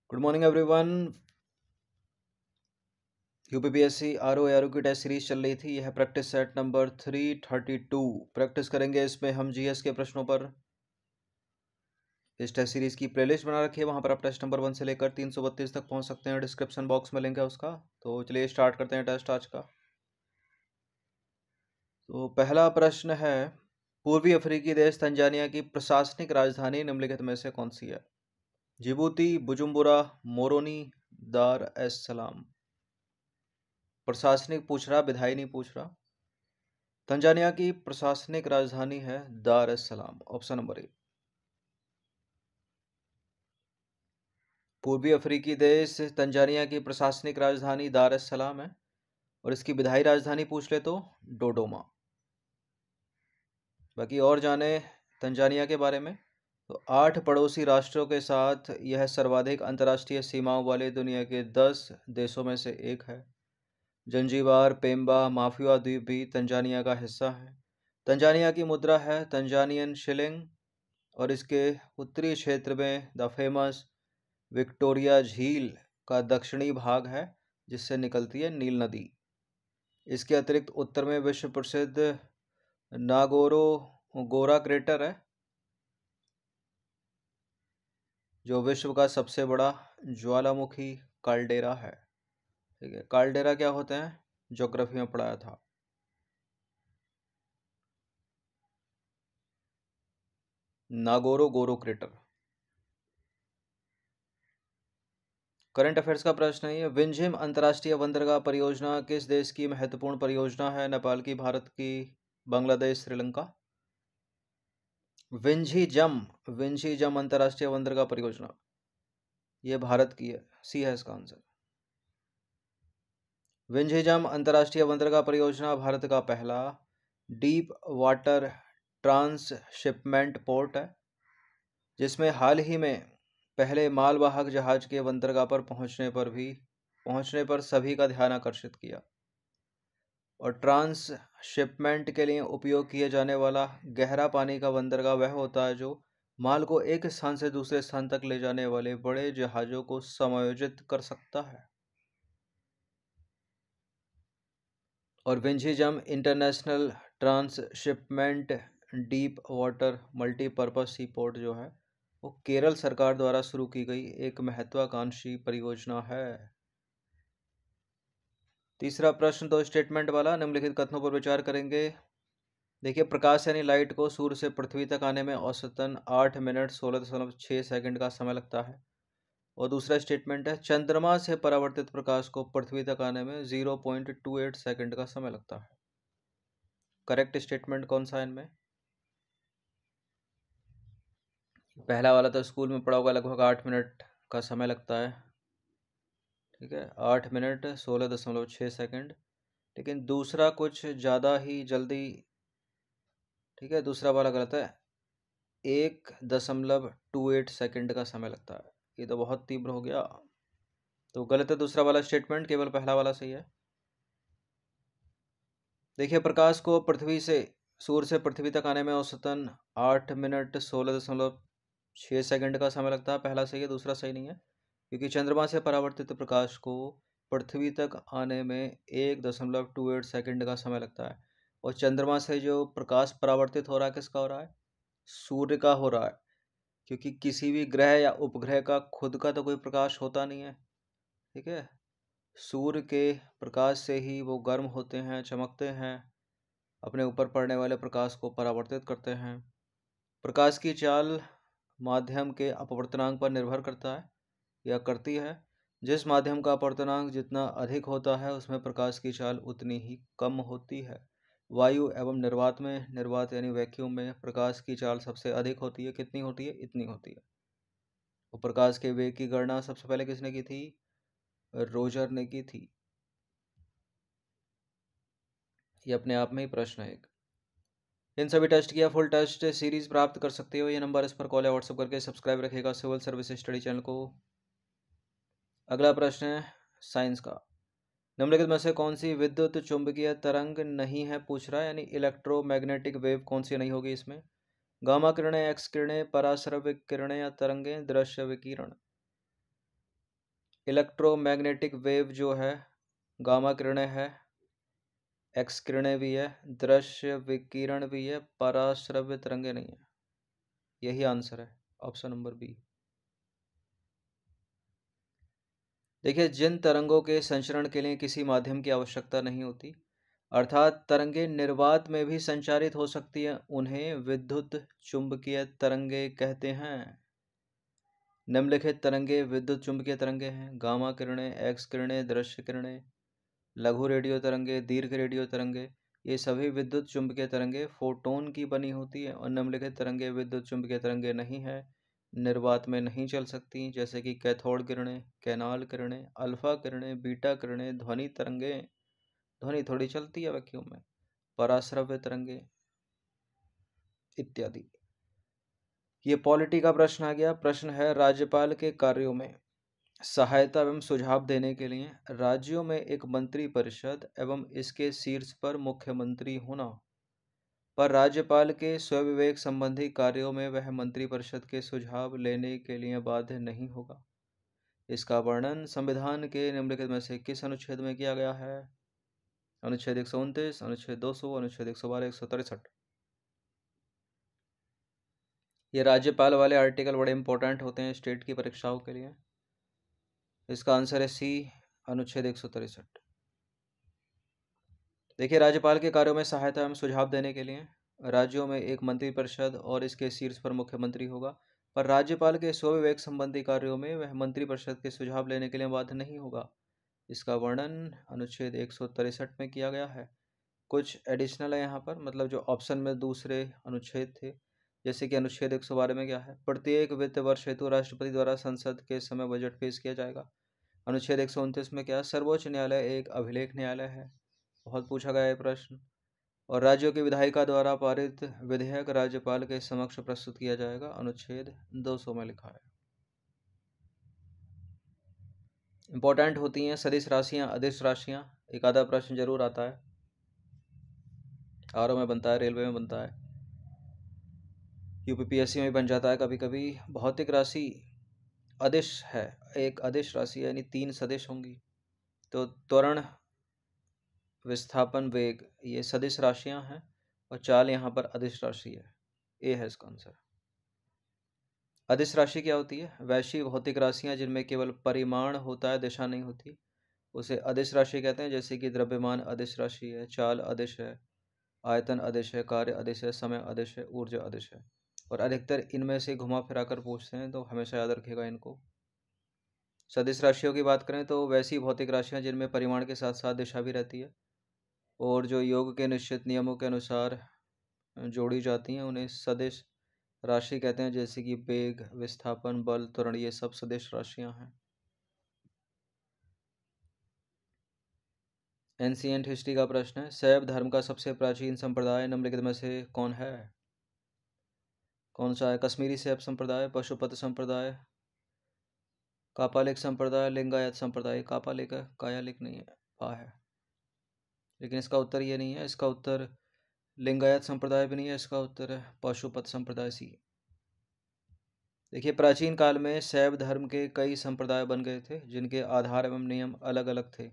Good morning everyone. UPPSC RO की test series चल रही थी। यह प्रैक्टिस सेट नंबर 332 प्रैक्टिस करेंगे। इसमें हम जीएस के प्रश्नों पर इस टेस्ट सीरीज की प्लेलिस्ट बना रखी है। वहां पर आप टेस्ट नंबर 1 से लेकर 332 तक पहुंच सकते हैं। डिस्क्रिप्शन बॉक्स में लिंक है उसका। तो चलिए स्टार्ट करते हैं टेस्ट आज का। तो पहला प्रश्न है, पूर्वी अफ्रीकी देश तंजानिया की प्रशासनिक राजधानी निम्नलिखित में से कौन सी है? जिबूती, बुजुम्बुरा, मोरोनी, दार एस सलाम। प्रशासनिक पूछ रहा, विधायी नहीं पूछ रहा। तंजानिया की प्रशासनिक राजधानी है दार एस सलाम। Option number A. पूर्वी अफ्रीकी देश तंजानिया की प्रशासनिक राजधानी दार एस सलाम है और इसकी विधायी राजधानी पूछ ले तो डोडोमा। बाकी और जाने तंजानिया के बारे में, तो 8 पड़ोसी राष्ट्रों के साथ यह सर्वाधिक अंतर्राष्ट्रीय सीमाओं वाले दुनिया के 10 देशों में से एक है। जंजीबार, पेम्बा, माफिया द्वीप भी तंजानिया का हिस्सा है। तंजानिया की मुद्रा है तंजानियन शिलिंग और इसके उत्तरी क्षेत्र में द फेमस विक्टोरिया झील का दक्षिणी भाग है जिससे निकलती है नील नदी। इसके अतिरिक्त उत्तर में विश्व प्रसिद्ध नागोरो गोरा क्रेटर है जो विश्व का सबसे बड़ा ज्वालामुखी काल्डेरा है। ठीक है, काल्डेरा क्या होते हैं, ज्योग्राफी में पढ़ाया था। नागोरो गोरो क्रेटर। करंट अफेयर्स का प्रश्न है, विंझिम अंतर्राष्ट्रीय बंदरगाह परियोजना किस देश की महत्वपूर्ण परियोजना है? नेपाल की, भारत की, बांग्लादेश, श्रीलंका। विंझीजम अंतर्राष्ट्रीय बंदरगाह परियोजना ये भारत की है। सी है इसका आंसर। विंझीजम अंतर्राष्ट्रीय बंदरगाह परियोजना भारत का पहला डीप वाटर ट्रांसशिपमेंट पोर्ट है जिसमें हाल ही में पहले मालवाहक जहाज के बंदरगाह पर पहुंचने पर सभी का ध्यान आकर्षित किया। और ट्रांसशिपमेंट के लिए उपयोग किए जाने वाला गहरा पानी का बंदरगाह वह होता है जो माल को एक स्थान से दूसरे स्थान तक ले जाने वाले बड़े जहाजों को समायोजित कर सकता है। और Vizhinjam international transshipment deep water multipurpose sea port जो है वो केरल सरकार द्वारा शुरू की गई एक महत्वाकांक्षी परियोजना है। तीसरा प्रश्न तो स्टेटमेंट वाला, निम्नलिखित कथनों पर विचार करेंगे। देखिए, प्रकाश यानी लाइट को सूर्य से पृथ्वी तक आने में औसतन 8 मिनट 16.6 सेकंड का समय लगता है। और दूसरा स्टेटमेंट है, चंद्रमा से परावर्तित प्रकाश को पृथ्वी तक आने में 0.28 सेकंड का समय लगता है। करेक्ट स्टेटमेंट कौन सा है इनमें? पहला वाला तो स्कूल में पढ़ा होगा, लगभग 8 मिनट का समय लगता है। ठीक है, 8 मिनट 16.6 सेकंड। लेकिन दूसरा कुछ ज़्यादा ही जल्दी, ठीक है, दूसरा वाला गलत है। 1.28 सेकंड का समय लगता है। ये तो बहुत तीव्र हो गया, तो गलत है दूसरा वाला स्टेटमेंट, केवल पहला वाला सही है। देखिए, प्रकाश को सूर्य से पृथ्वी तक आने में औसतन 8 मिनट 16.6 सेकंड का समय लगता है। पहला सही है, दूसरा सही नहीं है, क्योंकि चंद्रमा से परावर्तित प्रकाश को पृथ्वी तक आने में 1.28 सेकंड का समय लगता है। और चंद्रमा से जो प्रकाश परावर्तित हो रहा है, किसका हो रहा है? सूर्य का हो रहा है, क्योंकि किसी भी ग्रह या उपग्रह का खुद का तो कोई प्रकाश होता नहीं है। ठीक है, सूर्य के प्रकाश से ही वो गर्म होते हैं, चमकते हैं, अपने ऊपर पड़ने वाले प्रकाश को परावर्तित करते हैं। प्रकाश की चाल माध्यम के अपवर्तनांक पर निर्भर करता है या करती है। जिस माध्यम का अपवर्तनांक जितना अधिक होता है उसमें प्रकाश की चाल उतनी ही कम होती है। वायु एवं निर्वात यानी वैक्यूम में प्रकाश की चाल सबसे अधिक होती है। कितनी होती है? इतनी होती है। और प्रकाश के वेग की गणना सबसे पहले किसने की थी? रोजर ने की थी। ये अपने आप में ही प्रश्न है एक। इन सभी टेस्ट की फुल टेस्ट सीरीज प्राप्त कर सकते हो। ये नंबर इस पर कॉल या व्हाट्सएप करके सब्सक्राइब रखेगा सिविल सर्विस स्टडी चैनल को। अगला प्रश्न है साइंस का, निम्नलिखित में से कौन सी विद्युत चुंबकीय तरंग नहीं है पूछ रहा है, यानी इलेक्ट्रोमैग्नेटिक वेव कौन सी नहीं होगी इसमें? गामा किरणें, एक्स किरणें, पराश्रव्य किरणें या तरंगें, दृश्य विकिरण। इलेक्ट्रोमैग्नेटिक वेव जो है गामा किरणें है, एक्स किरणें भी है, दृश्य विकिरण भी है, पराश्रव्य तरंगे नहीं है। यही आंसर है, ऑप्शन नंबर बी। देखिए, जिन तरंगों के संचरण के लिए किसी माध्यम की आवश्यकता नहीं होती, अर्थात तरंगे निर्वात में भी संचारित हो सकती है, उन्हें विद्युत चुंबकीय तरंगे कहते हैं। निम्नलिखित तरंगे विद्युत चुंबकीय तरंगे हैं: गामा किरणें, एक्स किरणें, दृश्य किरणें, लघु रेडियो तरंगे, दीर्घ रेडियो तरंगे। ये सभी विद्युत चुंबकीय तरंगे फोटोन की बनी होती है और निम्नलिखित तरंगे विद्युत चुंबकीय तरंगे नहीं है, निर्वात में नहीं चल सकती, जैसे कि कैथोड किरणें, कैनाल किरणें, अल्फा किरणें, बीटा किरणें, ध्वनि तरंगे। ध्वनि थोड़ी चलती है वैक्यूम में, पराश्रव्य तरंगे इत्यादि। ये पॉलिटी का प्रश्न आ गया। प्रश्न है, राज्यपाल के कार्यों में सहायता एवं सुझाव देने के लिए राज्यों में एक मंत्री परिषद एवं इसके शीर्ष पर मुख्यमंत्री होना, पर राज्यपाल के स्वविवेक संबंधी कार्यों में वह मंत्री परिषद के सुझाव लेने के लिए बाध्य नहीं होगा। इसका वर्णन संविधान के निम्नलिखित में से किस अनुच्छेद में किया गया है? अनुच्छेद 129, अनुच्छेद 200, अनुच्छेद 112, 163। ये राज्यपाल वाले आर्टिकल बड़े इंपॉर्टेंट होते हैं स्टेट की परीक्षाओं के लिए। इसका आंसर है सी, अनुच्छेद 163। देखिए, राज्यपाल के कार्यों में सहायता एवं सुझाव देने के लिए राज्यों में एक मंत्री परिषद और इसके शीर्ष पर मुख्यमंत्री होगा, पर राज्यपाल के स्वविवेक संबंधी कार्यों में वह मंत्री परिषद के सुझाव लेने के लिए बाध्य नहीं होगा। इसका वर्णन अनुच्छेद 163 में किया गया है। कुछ एडिशनल है यहाँ पर, मतलब जो ऑप्शन में दूसरे अनुच्छेद थे, जैसे कि अनुच्छेद 112 में क्या है, प्रत्येक वित्त वर्ष हेतु राष्ट्रपति द्वारा संसद के समय बजट पेश किया जाएगा। अनुच्छेद 129 में क्या है, सर्वोच्च न्यायालय एक अभिलेख न्यायालय है, बहुत पूछा गया है प्रश्न। और राज्यों की विधायिका द्वारा पारित विधेयक राज्यपाल के समक्ष प्रस्तुत किया जाएगा, अनुच्छेद 200 में लिखा है। इंपॉर्टेंट होती हैं सदिश राशियां, अदिश राशियां, एक आधा प्रश्न जरूर आता है, आरओ में बनता है, रेलवे में बनता है, यूपीपीएससी में बन जाता है कभी कभी। भौतिक राशि अदिश है, एक अदिश राशि यानी 3 सदिश होंगी, तो त्वरण, विस्थापन, वेग, ये सदिश राशियां हैं और चाल यहाँ पर अदिश राशि है। ए है इसका आंसर। अदिश राशि क्या होती है? वैसी भौतिक राशियां जिनमें केवल परिमाण होता है, दिशा नहीं होती, उसे अदिश राशि कहते हैं। जैसे कि द्रव्यमान अदिश राशि है, चाल अदिश है, आयतन अदिश है, कार्य अदिश है, समय अदिश है, ऊर्जा अदिश है। और अधिकतर इनमें से घुमा फिरा कर पूछते हैं, तो हमेशा याद रखिएगा इनको। सदिश राशियों की बात करें तो वैसी भौतिक राशियां जिनमें परिमाण के साथ साथ दिशा भी रहती है और जो योग के निश्चित नियमों के अनुसार जोड़ी जाती हैं, उन्हें सदिश राशि कहते हैं। जैसे कि वेग, विस्थापन, बल, त्वरण, ये सब सदिश राशियां हैं। एंशिएंट हिस्ट्री का प्रश्न है, शैव धर्म का सबसे प्राचीन संप्रदाय निम्नलिखित में से कौन है? कौन सा है? कश्मीरी शैव संप्रदाय, पशुपत संप्रदाय, कापालिक संप्रदाय, लिंगायत संप्रदाय। कापालिक है, कायालिक नहीं है, पा है, लेकिन इसका उत्तर ये नहीं है। इसका उत्तर लिंगायत संप्रदाय भी नहीं है, इसका उत्तर है पशुपत संप्रदाय सी। देखिए, प्राचीन काल में शैव धर्म के कई संप्रदाय बन गए थे जिनके आधार एवं नियम अलग अलग थे।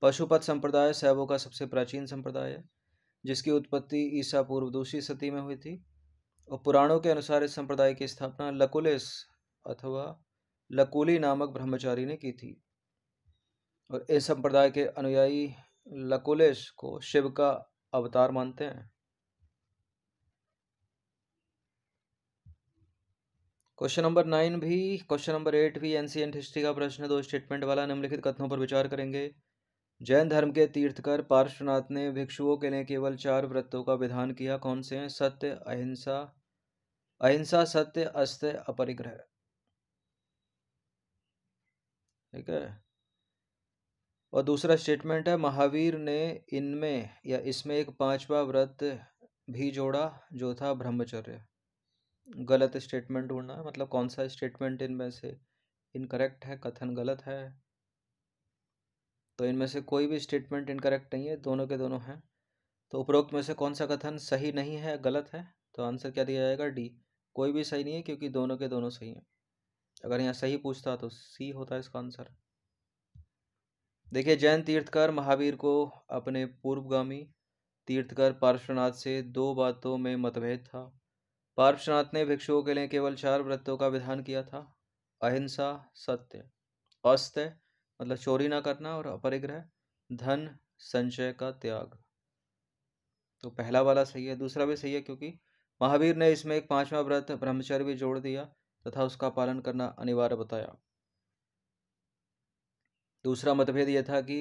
पशुपत संप्रदाय शैवों का सबसे प्राचीन संप्रदाय है, जिसकी उत्पत्ति ईसा पूर्व 2वीं शती में हुई थी और पुराणों के अनुसार इस संप्रदाय की स्थापना लकुलिस अथवा लकुली नामक ब्रह्मचारी ने की थी और इस संप्रदाय के अनुयायी लकुलिस को शिव का अवतार मानते हैं। क्वेश्चन नंबर 9 भी, क्वेश्चन नंबर 8 भी एंशिएंट हिस्ट्री का प्रश्न है, 2 स्टेटमेंट वाला। निम्नलिखित कथनों पर विचार करेंगे। जैन धर्म के तीर्थकर पार्श्वनाथ ने भिक्षुओं के लिए केवल 4 व्रतों का विधान किया, कौन से हैं? सत्य, अहिंसा, अहिंसा, सत्य, अस्त्य, अपरिग्रह। ठीक है। और दूसरा स्टेटमेंट है, महावीर ने इनमें या इसमें एक 5वां व्रत भी जोड़ा जो था ब्रह्मचर्य। गलत स्टेटमेंट ढूंढना है, मतलब कौन सा स्टेटमेंट इनमें से इनकरेक्ट है, कथन गलत है। तो इनमें से कोई भी स्टेटमेंट इनकरेक्ट नहीं है, दोनों के दोनों हैं। तो उपरोक्त में से कौन सा कथन सही नहीं है, गलत है? तो आंसर क्या दिया जाएगा? डी। कोई भी सही नहीं है क्योंकि दोनों के दोनों सही हैं। अगर यहाँ सही पूछता तो सी होता है इसका आंसर। देखिए, जैन तीर्थकर महावीर को अपने पूर्वगामी तीर्थकर पार्श्वनाथ से दो बातों में मतभेद था। पार्श्वनाथ ने भिक्षुओं के लिए केवल 4 व्रतों का विधान किया था: अहिंसा, सत्य, अस्तेय मतलब चोरी ना करना, और अपरिग्रह, धन संचय का त्याग। तो पहला वाला सही है। दूसरा भी सही है, क्योंकि महावीर ने इसमें एक 5वां व्रत ब्रह्मचर्य भी जोड़ दिया तथा उसका पालन करना अनिवार्य बताया। दूसरा मतभेद यह था कि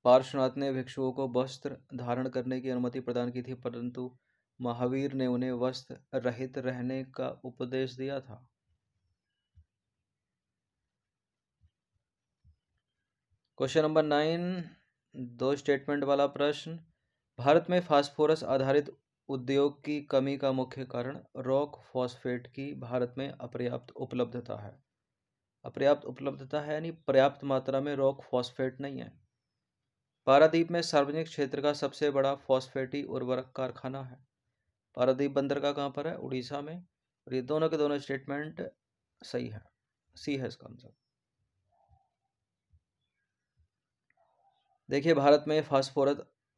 पार्श्वनाथ ने भिक्षुओं को वस्त्र धारण करने की अनुमति प्रदान की थी, परंतु महावीर ने उन्हें वस्त्र रहित रहने का उपदेश दिया था। क्वेश्चन नंबर 9, 2 स्टेटमेंट वाला प्रश्न। भारत में फास्फोरस आधारित उद्योग की कमी का मुख्य कारण रॉक फॉस्फेट की भारत में अपर्याप्त उपलब्धता है। अपर्याप्त उपलब्धता है यानी पर्याप्त मात्रा में रॉक फॉस्फेट नहीं है। पारादीप में सार्वजनिक क्षेत्र का सबसे बड़ा फॉस्फेटी उर्वरक कारखाना है। पारादीप बंदरगाह कहाँ पर है? उड़ीसा में। और ये दोनों के दोनों स्टेटमेंट सही है। सी है इसका आंसर। देखिए, भारत में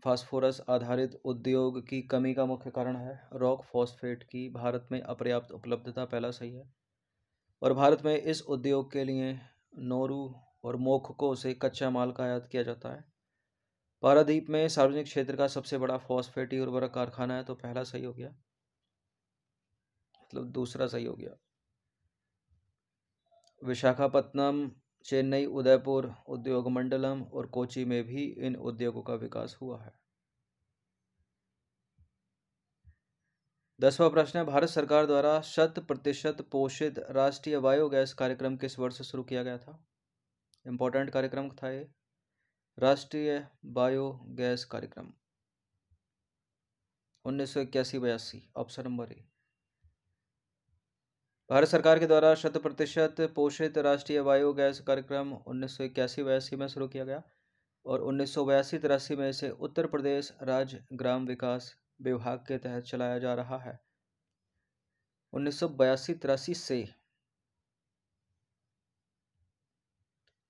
फास्फोरस आधारित उद्योग की कमी का मुख्य कारण है रॉक फॉस्फेट की भारत में अपर्याप्त उपलब्धता, पहला सही है। और भारत में इस उद्योग के लिए नोरू और मोखको से कच्चा माल का आयात किया जाता है। पारादीप में सार्वजनिक क्षेत्र का सबसे बड़ा फॉस्फेटी उर्वरक कारखाना है, तो पहला सही हो गया, मतलब दूसरा सही हो गया। विशाखापत्तनम, चेन्नई, उदयपुर उद्योग मंडलम और कोची में भी इन उद्योगों का विकास हुआ है। 10वां प्रश्न है, भारत सरकार द्वारा 100% पोषित राष्ट्रीय बायोगैस कार्यक्रम किस वर्ष शुरू किया गया था? इंपॉर्टेंट कार्यक्रम था ये, राष्ट्रीय बायोगैस कार्यक्रम 1981-82, ऑप्शन नंबर ए। भारत सरकार के द्वारा 100% पोषित राष्ट्रीय बायोगैस कार्यक्रम 1981-82 में शुरू किया गया और 1982-83 में इसे उत्तर प्रदेश राज्य ग्राम विकास विभाग के तहत चलाया जा रहा है। 1982-83 से।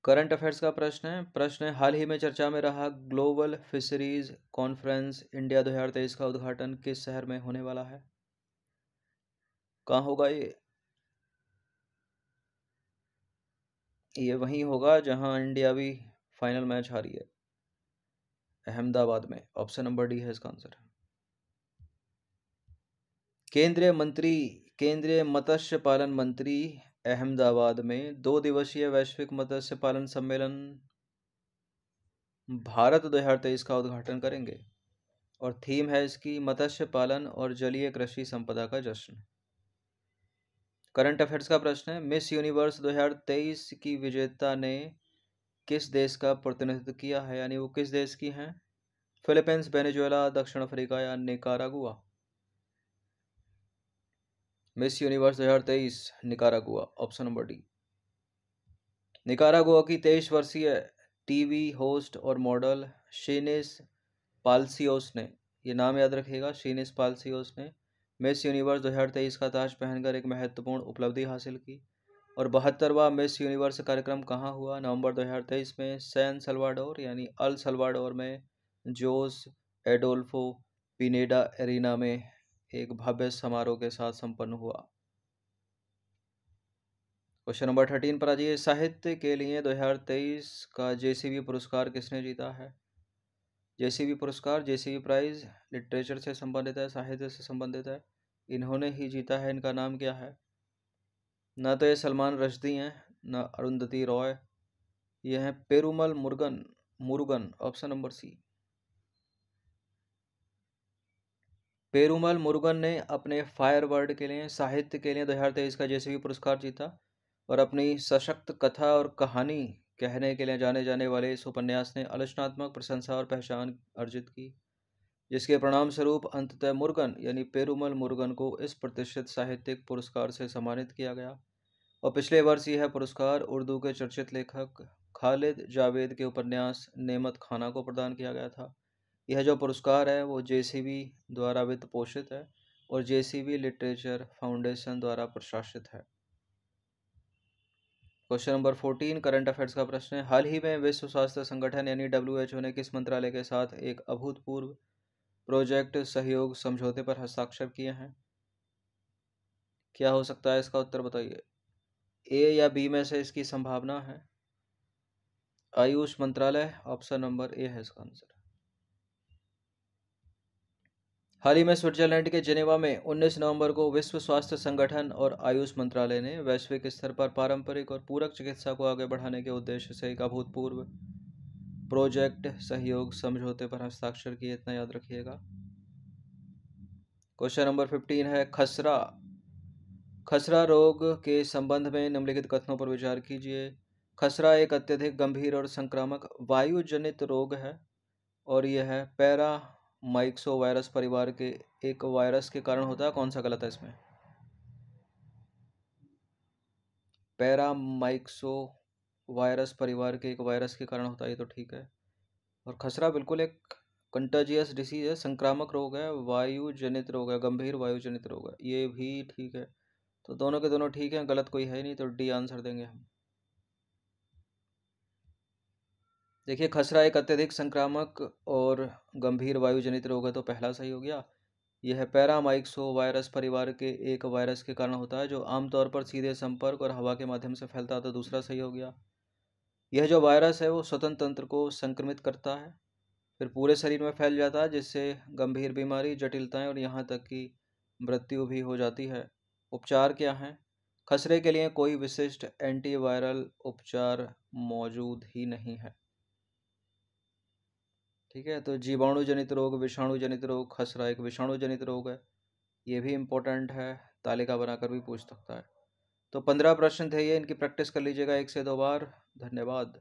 करंट अफेयर्स का प्रश्न है, हाल ही में चर्चा में रहा ग्लोबल फिशरीज कॉन्फ्रेंस इंडिया 2023 का उद्घाटन किस शहर में होने वाला है? कहाँ होगा ये? ये वहीं होगा जहां इंडिया भी फाइनल मैच हारी है, अहमदाबाद में। ऑप्शन नंबर डी है इसका आंसर। केंद्रीय मत्स्य पालन मंत्री अहमदाबाद में 2 दिवसीय वैश्विक मत्स्य पालन सम्मेलन भारत 2023 का उद्घाटन करेंगे और थीम है इसकी मत्स्य पालन और जलीय कृषि संपदा का जश्न। करंट अफेयर्स का प्रश्न है, मिस यूनिवर्स 2023 की विजेता ने किस देश का प्रतिनिधित्व किया है, यानी वो किस देश की हैं? फिलीपींस, वेनेजुएला, दक्षिण अफ्रीका या Nicaragua? Miss universe 2023 Nicaragua, option number D. Nicaragua की 23 वर्षीय टीवी होस्ट और मॉडल शीनेस पाल्सियोस ने, ये नाम याद रखिएगा, शीनेस पाल्सियोस ने मिस यूनिवर्स 2023 का ताज पहनकर एक महत्वपूर्ण उपलब्धि हासिल की। और 72वां मिस यूनिवर्स कार्यक्रम कहाँ हुआ? नवंबर 2023 में सैन सल्वाडोर यानी अल सल्वाडोर में जोस एडोल्फो पिनेडा एरिना में एक भव्य समारोह के साथ संपन्न हुआ। क्वेश्चन नंबर 13 पर आ जाइए, साहित्य के लिए 2023 का जेसीबी पुरस्कार किसने जीता है? जेसीबी पुरस्कार, जेसीबी प्राइज लिटरेचर से संबंधित है, साहित्य से संबंधित है, इन्होंने ही जीता है। इनका नाम क्या है? ना तो ये सलमान रश्दी हैं, ना अरुंधति रॉय, ये हैं Perumal Murugan, option number C. Perumal Murugan ने अपने फायरवर्ड के लिए साहित्य के लिए 2023 का जेसीबी पुरस्कार जीता और अपनी सशक्त कथा और कहानी कहने के लिए जाने जाने वाले इस उपन्यास ने आलोचनात्मक प्रशंसा और पहचान अर्जित की, जिसके परिणाम स्वरूप अंततः मुरुगन यानी पेरुमल मुरुगन को इस प्रतिष्ठित साहित्यिक पुरस्कार से सम्मानित किया गया। और पिछले वर्ष यह पुरस्कार उर्दू के चर्चित लेखक खालिद जावेद के उपन्यास नेमत खाना को प्रदान किया गया था। यह जो पुरस्कार है वो जेसीबी द्वारा वित्त पोषित है और जेसीबी लिटरेचर फाउंडेशन द्वारा प्रशासित है। क्वेश्चन नंबर 14 करंट अफेयर्स का प्रश्न है, हाल ही में विश्व स्वास्थ्य संगठन यानी WHO ने किस मंत्रालय के साथ एक अभूतपूर्व प्रोजेक्ट सहयोग समझौते पर हस्ताक्षर किए हैं? क्या हो सकता है इसका उत्तर बताइए। ए या बी में से इसकी संभावना है। आयुष मंत्रालय, ऑप्शन नंबर ए है इसका आंसर। हाल ही में स्विट्जरलैंड के जेनेवा में 19 नवंबर को विश्व स्वास्थ्य संगठन और आयुष मंत्रालय ने वैश्विक स्तर पर पारंपरिक और पूरक चिकित्सा को आगे बढ़ाने के उद्देश्य से एक अभूतपूर्व प्रोजेक्ट सहयोग समझौते पर हस्ताक्षर किए, इतना याद रखिएगा। क्वेश्चन नंबर 15 है, खसरा रोग के संबंध में निम्नलिखित कथनों पर विचार कीजिए। खसरा एक अत्यधिक गंभीर और संक्रामक वायु जनित रोग है और यह है पैरामाइक्सो वायरस परिवार के एक वायरस के कारण होता है। कौन सा गलत है इसमें? पैरामाइक्सो वायरस परिवार के एक वायरस के कारण होता है, ये तो ठीक है। और खसरा बिल्कुल एक कंटाजियस डिसीज है, संक्रामक रोग है, वायु जनित रोग है, गंभीर वायु जनित रोग है, ये भी ठीक है। तो दोनों के दोनों ठीक हैं, गलत कोई है नहीं, तो डी आंसर देंगे हम। देखिए, खसरा एक अत्यधिक संक्रामक और गंभीर वायु जनित रोग है, तो पहला सही हो गया। यह पैरामाइक्सो वायरस परिवार के एक वायरस के कारण होता है जो आमतौर पर सीधे संपर्क और हवा के माध्यम से फैलता है, तो दूसरा सही हो गया। यह जो वायरस है वो स्वतंत्र तंत्र को संक्रमित करता है, फिर पूरे शरीर में फैल जाता है, जिससे गंभीर बीमारी, जटिलताएं और यहाँ तक कि मृत्यु भी हो जाती है। उपचार क्या हैं? खसरे के लिए कोई विशिष्ट एंटीवायरल उपचार मौजूद ही नहीं है। ठीक है, तो जीवाणु जनित रोग, विषाणु जनित रोग, खसरा एक विषाणु जनित रोग है, ये भी इम्पोर्टेंट है, तालिका बनाकर भी पूछ सकता है। तो 15 प्रश्न थे ये, इनकी प्रैक्टिस कर लीजिएगा 1 से 2 बार। धन्यवाद।